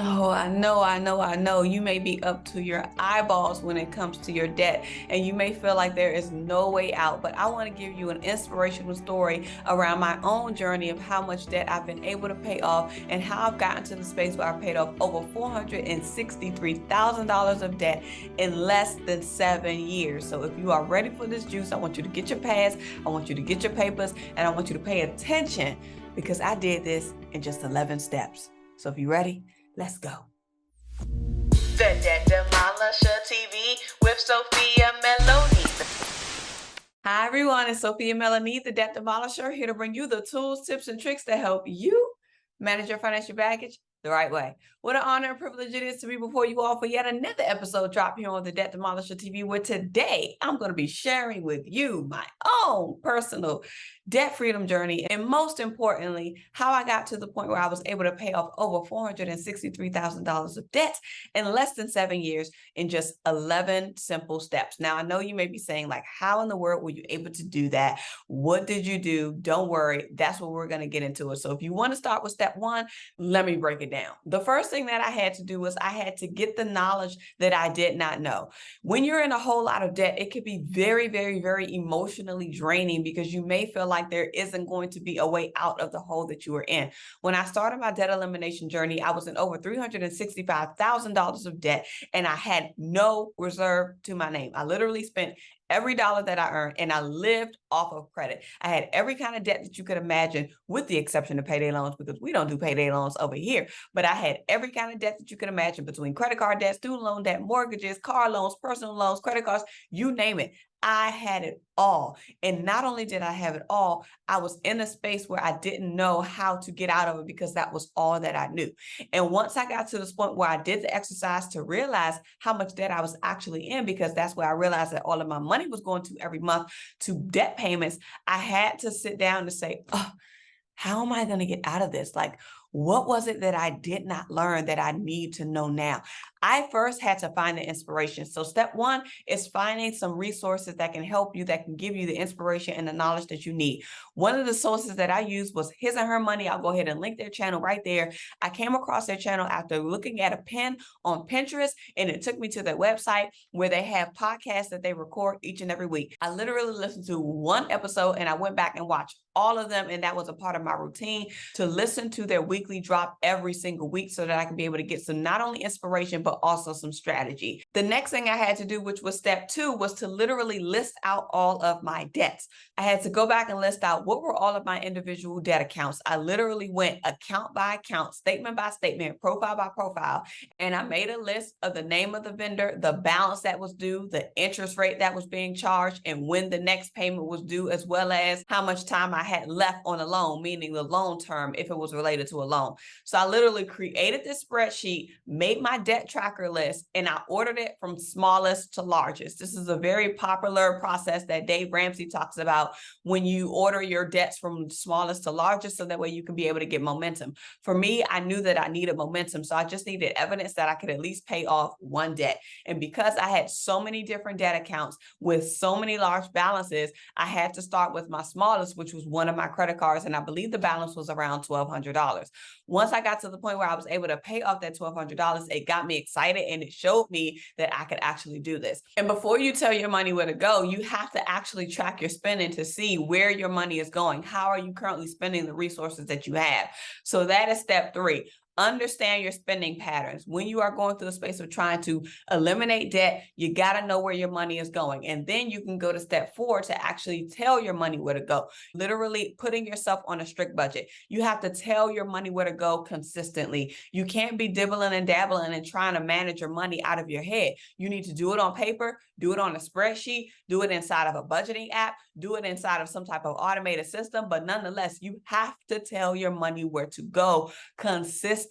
Oh, I know. You may be up to your eyeballs when it comes to your debt, and you may feel like there is no way out. But I want to give you an inspirational story around my own journey of how much debt I've been able to pay off and how I've gotten to the space where I paid off over $463,000 of debt in less than 7 years. So if you are ready for this juice, I want you to get your pass, I want you to get your papers, and I want you to pay attention because I did this in just 11 steps. So if you're ready, let's go. The Debt Demolisher TV with Sophia Melone. Hi everyone, it's Sophia Melonē, the Debt Demolisher, here to bring you the tools, tips, and tricks to help you manage your financial baggage the right way. What an honor and privilege it is to be before you all for yet another episode drop here on the Debt Demolisher TV, where today I'm going to be sharing with you my own personal debt freedom journey, and most importantly, how I got to the point where I was able to pay off over $463,000 of debt in less than 7 years in just 11 simple steps. Now, I know you may be saying, like, how in the world were you able to do that? What did you do? Don't worry, that's what we're going to get into it. So if you want to start with step one, let me break it down. The first thing that I had to do was I had to get the knowledge that I did not know. When you're in a whole lot of debt, it could be very, very, very emotionally draining because you may feel like there isn't going to be a way out of the hole that you are in. When I started my debt elimination journey, I was in over $365,000 of debt and I had no reserve to my name. I literally spent every dollar that I earned, and I lived off of credit. I had every kind of debt that you could imagine, with the exception of payday loans, because we don't do payday loans over here. But I had every kind of debt that you could imagine, between credit card debt, student loan debt, mortgages, car loans, personal loans, credit cards, you name it. I had it all. And not only did I have it all, I was in a space where I didn't know how to get out of it because that was all that I knew. And once I got to this point where I did the exercise to realize how much debt I was actually in, because that's where I realized that all of my money was going to every month to debt payments, I had to sit down and say, oh, how am I going to get out of this? Like, what was it that I did not learn that I need to know now? I first had to find the inspiration. So step one is finding some resources that can help you, that can give you the inspiration and the knowledge that you need. One of the sources that I used was His and Her Money. I'll go ahead and link their channel right there. I came across their channel after looking at a pin on Pinterest, and it took me to their website where they have podcasts that they record each and every week. I literally listened to one episode and I went back and watched all of them, and that was a part of my routine to listen to their weekly drop every single week so that I can be able to get some not only inspiration but also some strategy. The next thing I had to do, which was step two, was to literally list out all of my debts. I had to go back and list out what were all of my individual debt accounts. I literally went account by account, statement by statement, profile by profile, and I made a list of the name of the vendor, the balance that was due, the interest rate that was being charged, and when the next payment was due, as well as how much time I had left on a loan, meaning the loan term if it was related to a loan. So I literally created this spreadsheet, made my debt tracker list, and I ordered it from smallest to largest. This is a very popular process that Dave Ramsey talks about, when you order your debts from smallest to largest, so that way you can be able to get momentum. For me, I knew that I needed momentum, so I just needed evidence that I could at least pay off one debt. And because I had so many different debt accounts with so many large balances, I had to start with my smallest, which was one of my credit cards, and I believe the balance was around $1,200. Once I got to the point where I was able to pay off that $1,200, it got me excited and it showed me that I could actually do this. And before you tell your money where to go, you have to actually track your spending to see where your money is going. How are you currently spending the resources that you have? So that is step three. Understand your spending patterns. When you are going through the space of trying to eliminate debt, you got to know where your money is going. And then you can go to step four to actually tell your money where to go. Literally putting yourself on a strict budget. You have to tell your money where to go consistently. You can't be dibbling and dabbling and trying to manage your money out of your head. You need to do it on paper, do it on a spreadsheet, do it inside of a budgeting app, do it inside of some type of automated system. But nonetheless, you have to tell your money where to go consistently.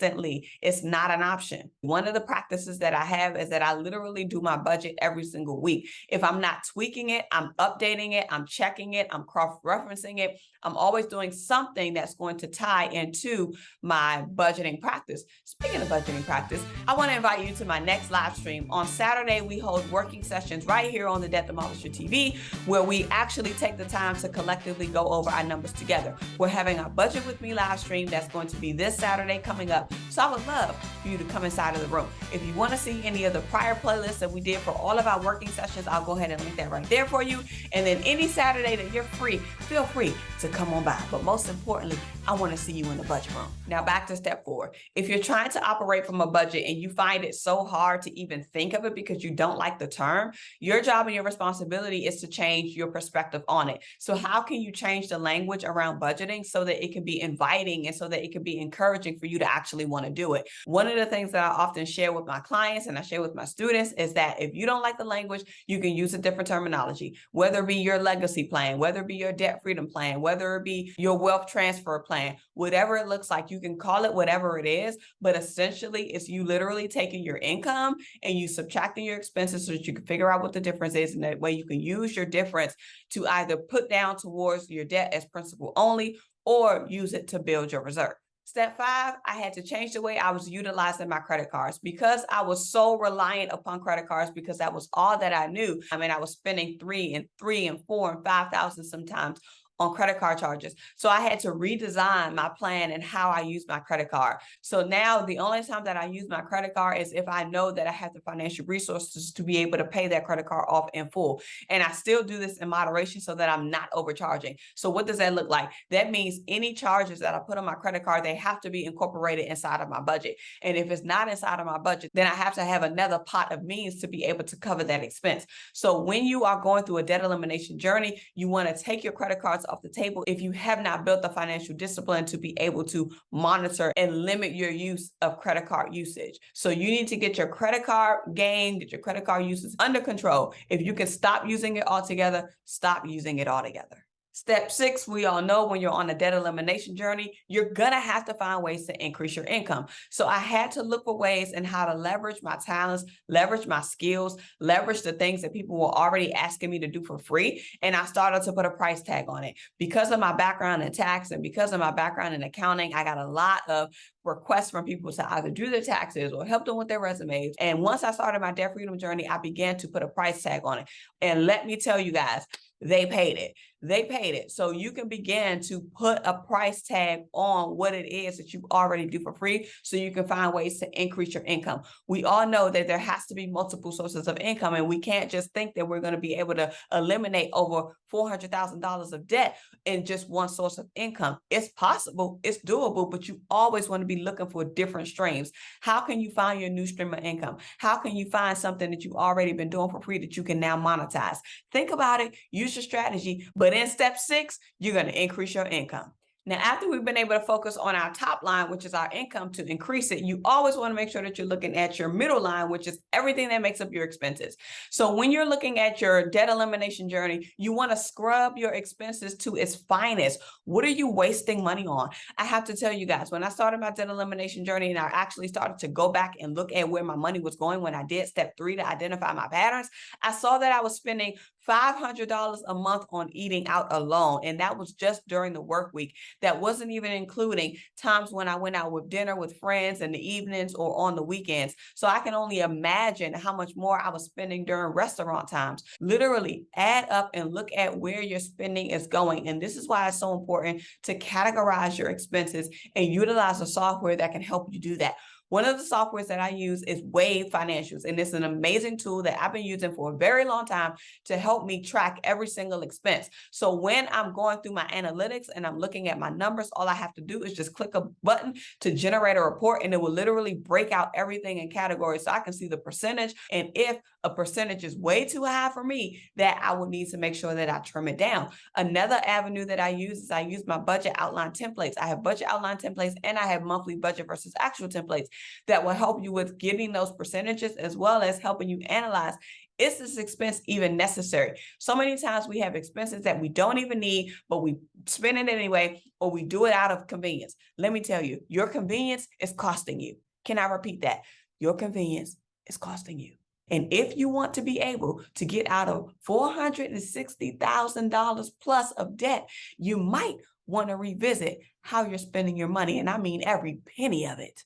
It's not an option. One of the practices that I have is that I literally do my budget every single week. If I'm not tweaking it, I'm updating it, I'm checking it, I'm cross-referencing it. I'm always doing something that's going to tie into my budgeting practice. Speaking of budgeting practice, I want to invite you to my next live stream. On Saturday, we hold working sessions right here on the Debt Demolisher TV, where we actually take the time to collectively go over our numbers together. We're having our Budget With Me live stream that's going to be this Saturday coming up have. So I would love for you to come inside of the room. If you want to see any of the prior playlists that we did for all of our working sessions, I'll go ahead and link that right there for you. And then any Saturday that you're free, feel free to come on by. But most importantly, I want to see you in the budget room. Now back to step 4. If you're trying to operate from a budget and you find it so hard to even think of it because you don't like the term, your job and your responsibility is to change your perspective on it. So how can you change the language around budgeting so that it can be inviting and so that it can be encouraging for you to actually want to do it? One of the things that I often share with my clients and I share with my students is that if you don't like the language, you can use a different terminology, whether it be your legacy plan, whether it be your debt freedom plan, whether it be your wealth transfer plan, whatever it looks like, you can call it whatever it is, but essentially it's you literally taking your income and you subtracting your expenses so that you can figure out what the difference is, and that way you can use your difference to either put down towards your debt as principal only or use it to build your reserve. Step 5, I had to change the way I was utilizing my credit cards because I was so reliant upon credit cards because that was all that I knew. I mean, I was spending $3,000 and $4,000 and $5,000 sometimes on credit card charges. So I had to redesign my plan and how I use my credit card. So now the only time that I use my credit card is if I know that I have the financial resources to be able to pay that credit card off in full. And I still do this in moderation so that I'm not overcharging. So what does that look like? That means any charges that I put on my credit card, they have to be incorporated inside of my budget. And if it's not inside of my budget, then I have to have another pot of means to be able to cover that expense. So when you are going through a debt elimination journey, you want to take your credit cards off the table if you have not built the financial discipline to be able to monitor and limit your use of credit card usage. So you need to get your credit card game, get your credit card usage under control. If you can stop using it altogether, stop using it altogether. Step 6, we all know when you're on a debt elimination journey, you're gonna have to find ways to increase your income. So I had to look for ways in how to leverage my talents, leverage my skills, leverage the things that people were already asking me to do for free. And I started to put a price tag on it. Because of my background in tax and because of my background in accounting, I got a lot of requests from people to either do their taxes or help them with their resumes. And once I started my debt freedom journey, I began to put a price tag on it. And let me tell you guys, they paid it. They paid it. So you can begin to put a price tag on what it is that you already do for free so you can find ways to increase your income. We all know that there has to be multiple sources of income, and we can't just think that we're going to be able to eliminate over $400,000 of debt in just one source of income. It's possible, it's doable, but you always want to be looking for different streams. How can you find your new stream of income? How can you find something that you've already been doing for free that you can now monetize? Think about it, use your strategy, but in step 6, you're going to increase your income. Now, after we've been able to focus on our top line, which is our income, to increase it, you always want to make sure that you're looking at your middle line, which is everything that makes up your expenses. So when you're looking at your debt elimination journey, you want to scrub your expenses to its finest. What are you wasting money on? I have to tell you guys, when I started my debt elimination journey and I actually started to go back and look at where my money was going when I did step 3 to identify my patterns, I saw that I was spending $500 a month on eating out alone. And that was just during the work week. That wasn't even including times when I went out with dinner with friends in the evenings or on the weekends. So I can only imagine how much more I was spending during restaurant times. Literally add up and look at where your spending is going. And this is why it's so important to categorize your expenses and utilize a software that can help you do that. One of the softwares that I use is Wave Financials, and it's an amazing tool that I've been using for a very long time to help me track every single expense. So when I'm going through my analytics and I'm looking at my numbers, all I have to do is just click a button to generate a report, and it will literally break out everything in categories so I can see the percentage. And if a percentage is way too high for me, that I will need to make sure that I trim it down. Another avenue that I use is I use my budget outline templates. I have budget outline templates and I have monthly budget versus actual templates that will help you with getting those percentages, as well as helping you analyze, is this expense even necessary? So many times we have expenses that we don't even need, but we spend it anyway, or we do it out of convenience. Let me tell you, your convenience is costing you. Can I repeat that? Your convenience is costing you. And if you want to be able to get out of $460,000 plus of debt, you might want to revisit how you're spending your money. And I mean every penny of it.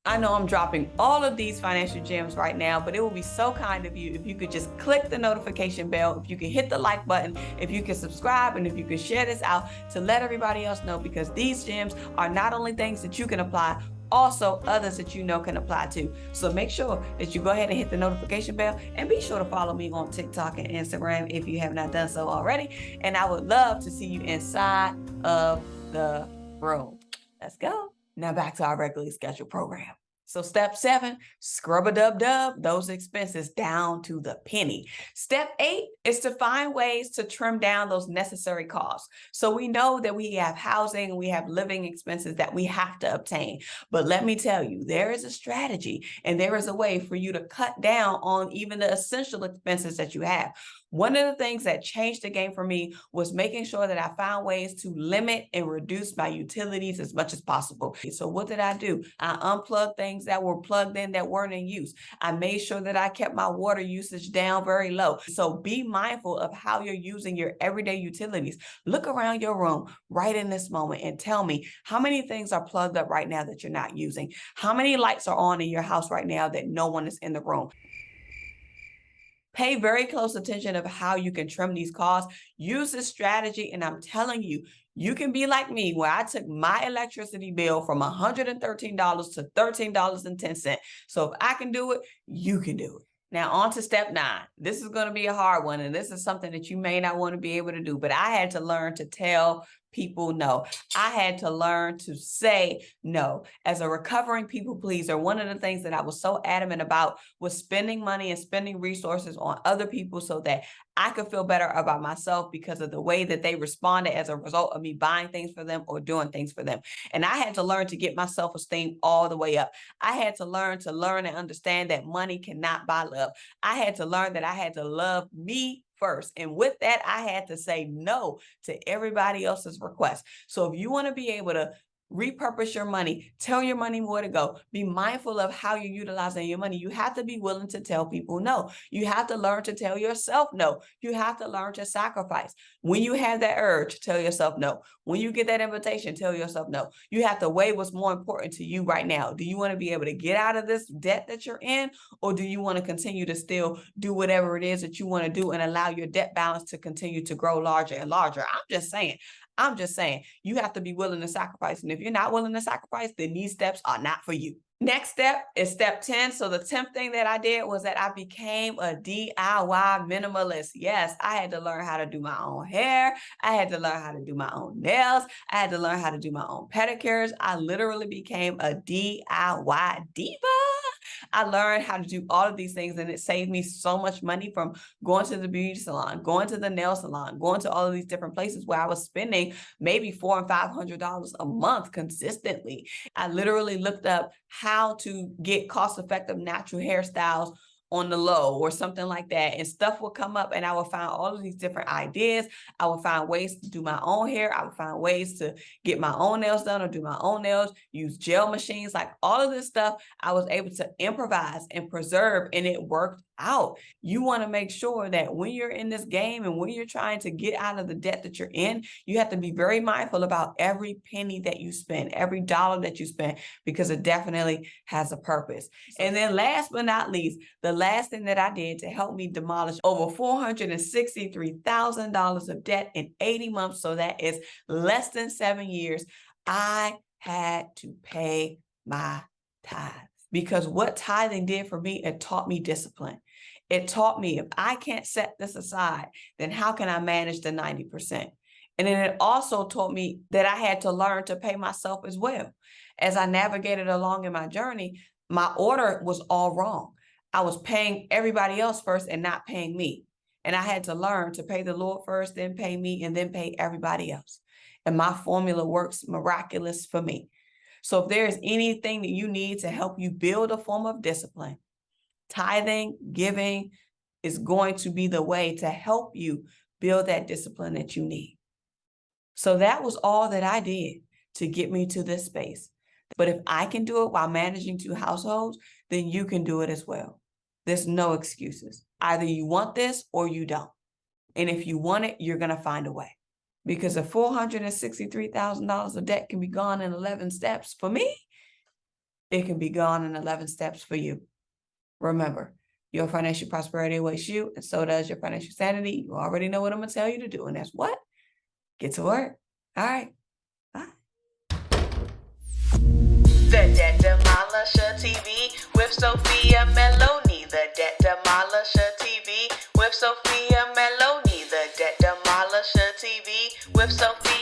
I know I'm dropping all of these financial gems right now, but it would be so kind of you if you could just click the notification bell, if you could hit the like button, if you could subscribe, and if you could share this out to let everybody else know, because these gems are not only things that you can apply, also others that you know can apply to. So make sure that you go ahead and hit the notification bell, and be sure to follow me on TikTok and Instagram if you have not done so already. And I would love to see you inside of the room. Let's go. Now back to our regularly scheduled program. So step 7, scrub-a-dub-dub those expenses down to the penny. Step 8 is to find ways to trim down those necessary costs. So we know that we have housing and we have living expenses that we have to obtain. But let me tell you, there is a strategy and there is a way for you to cut down on even the essential expenses that you have. One of the things that changed the game for me was making sure that I found ways to limit and reduce my utilities as much as possible. So what did I do? I unplugged things that were plugged in that weren't in use. I made sure that I kept my water usage down very low. So be mindful of how you're using your everyday utilities. Look around your room right in this moment and tell me how many things are plugged up right now that you're not using. How many lights are on in your house right now that no one is in the room? Pay very close attention of how you can trim these costs. Use this strategy, and I'm telling you, you can be like me, where I took my electricity bill from $113 to $13.10. So if I can do it, you can do it. Now on to step 9. This is going to be a hard one, and this is something that you may not want to be able to do, but I had to learn to tell people no. I had to learn to say no. As a recovering people pleaser, one of the things that I was so adamant about was spending money and spending resources on other people so that I could feel better about myself because of the way that they responded as a result of me buying things for them or doing things for them. And I had to learn to get my self-esteem all the way up. I had to learn and understand that money cannot buy love. I had to learn that I had to love me first. And with that, I had to say no to everybody else's requests. So if you want to be able to repurpose your money, tell your money where to go, be mindful of how you're utilizing your money, you have to be willing to tell people no. You have to learn to tell yourself no. You have to learn to sacrifice. When you have that urge, tell yourself no. When you get that invitation, tell yourself no. You have to weigh what's more important to you right now. Do you want to be able to get out of this debt that you're in, or do you want to continue to still do whatever it is that you want to do and allow your debt balance to continue to grow larger and larger? I'm just saying, you have to be willing to sacrifice. And if you're not willing to sacrifice, then these steps are not for you. Next step is step 10. So the 10th thing that I did was that I became a DIY minimalist. Yes, I had to learn how to do my own hair. I had to learn how to do my own nails. I had to learn how to do my own pedicures. I literally became a DIY diva. I learned how to do all of these things, and it saved me so much money from going to the beauty salon, going to the nail salon, going to all of these different places where I was spending maybe $400 and $500 a month consistently. I literally looked up how to get cost-effective natural hairstyles on the low or something like that, and stuff will come up and I will find all of these different ideas. I will find ways to do my own hair. I will find ways to get my own nails done or do my own nails, use gel machines, like all of this stuff I was able to improvise and preserve, and it worked out. You want to make sure that when you're in this game and when you're trying to get out of the debt that you're in, you have to be very mindful about every penny that you spend, every dollar that you spend, because it definitely has a purpose. And then last but not least, the last thing that I did to help me demolish over $463,000 of debt in 80 months, so that is less than 7 years, I had to pay my tithes. Because what tithing did for me, it taught me discipline. It taught me if I can't set this aside, then how can I manage the 90%? And then it also taught me that I had to learn to pay myself as well. As I navigated along in my journey, my order was all wrong. I was paying everybody else first and not paying me. And I had to learn to pay the Lord first, then pay me, and then pay everybody else. And my formula works miraculous for me. So if there's anything that you need to help you build a form of discipline, tithing, giving is going to be the way to help you build that discipline that you need. So that was all that I did to get me to this space. But if I can do it while managing 2 households, then you can do it as well. There's no excuses. Either you want this or you don't. And if you want it, you're going to find a way. Because the $463,000 of debt can be gone in 11 steps. For me, it can be gone in 11 steps for you. Remember, your financial prosperity awaits you, and so does your financial sanity. You already know what I'm going to tell you to do, and that's what? Get to work. All right. Bye. The Debt Demolisher TV with Sophia Melone. The Debt Demolisher TV with Sophia Melone. The Debt Demolisher TV with Sophia